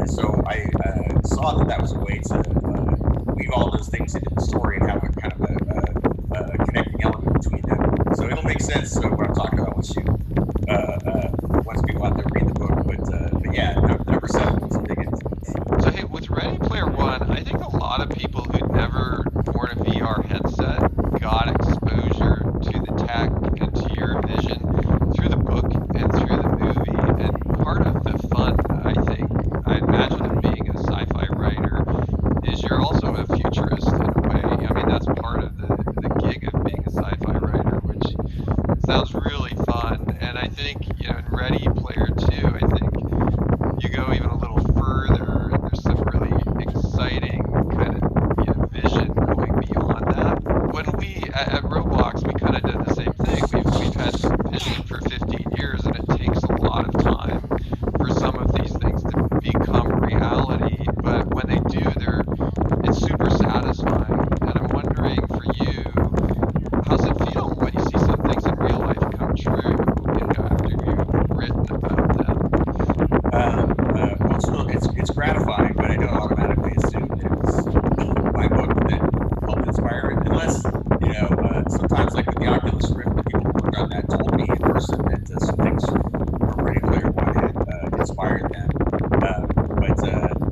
so I saw that that was a way to weave all those things into the story and have a kind of a connecting element between them. So it'll make sense what I'm talking about once people out there read the book. But yeah, number 7 was a big influence. So hey, with Ready Player One, I think a lot of people who'd never worn a VR headset got exposure to the tech and to your vision through the book and through the movie. And part of the fun, I think, I imagine of being a sci-fi writer is you're also a futurist in a way. I mean, that's part of the gig of being a sci-fi writer, which sounds really fun. And I think, you know, in Ready Player Two, I think you go even a little further, and there's some really exciting kind of, you know, vision going beyond that. When we at Roblox, we kind of did the same thing. We've had vision for 15 years, and it takes a lot of time for some of these things to become reality. But when they do, it's super satisfying. And I'm wondering for you, how's it feel when you see some things in real life come true, you know, after you've written about them? Well, it's gratifying, but I don't automatically assume that it was my book that helped inspire it, unless sometimes like with the Oculus Rift, the people who worked on that told me in person that some things from Ready Player One had inspired them.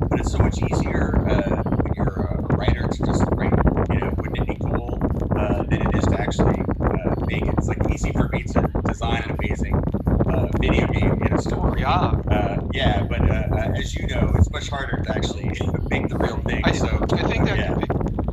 But it's so much easier when you're a writer to just write. Wouldn't it be cool than it is to actually make it. It's like easy for me to design an amazing video game in a story. Yeah. Yeah, but as you know, it's much harder to actually make the real thing. I think yeah.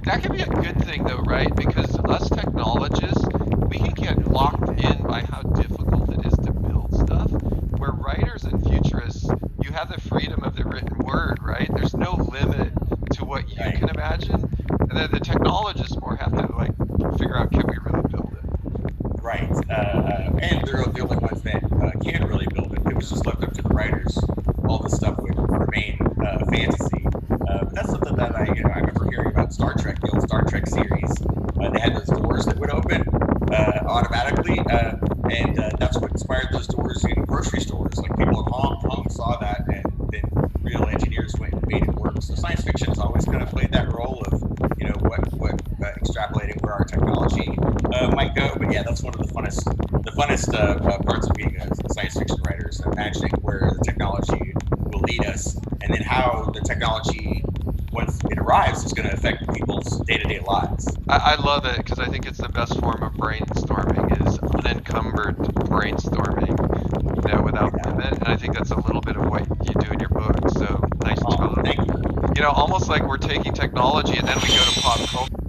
that could be a good thing though, right? Because us technologists, we can get locked in by how difficult it is to build stuff. Where writers and futurists, you have the freedom of the written word, right? There's no limit to what you Right. can imagine. And then the technologists more have to like figure out, can we really build it? Right. And they're the only ones that can really build it. If it was just left up to the writers, all this stuff would remain fantasy. But that's something that I remember hearing about Star Trek, the old Star Trek series. They had those doors that would open automatically, and that's what inspired those doors in grocery stores. Like people in Hong Kong saw that, and then real engineers went and made it work. So science fiction has always kind of played that role of what extrapolating where our technology might go. But yeah, that's one of the funnest parts of being a science fiction writer is imagining where the technology will lead us, and then how the technology, once it arrives, is going to affect people's day-to-day lives. I love it because I think it's the best form of brainstorming is unencumbered brainstorming, without limit. And I think that's a little bit of what you do in your book. So nice job. Thank you. Almost like we're taking technology and then we go to pop culture.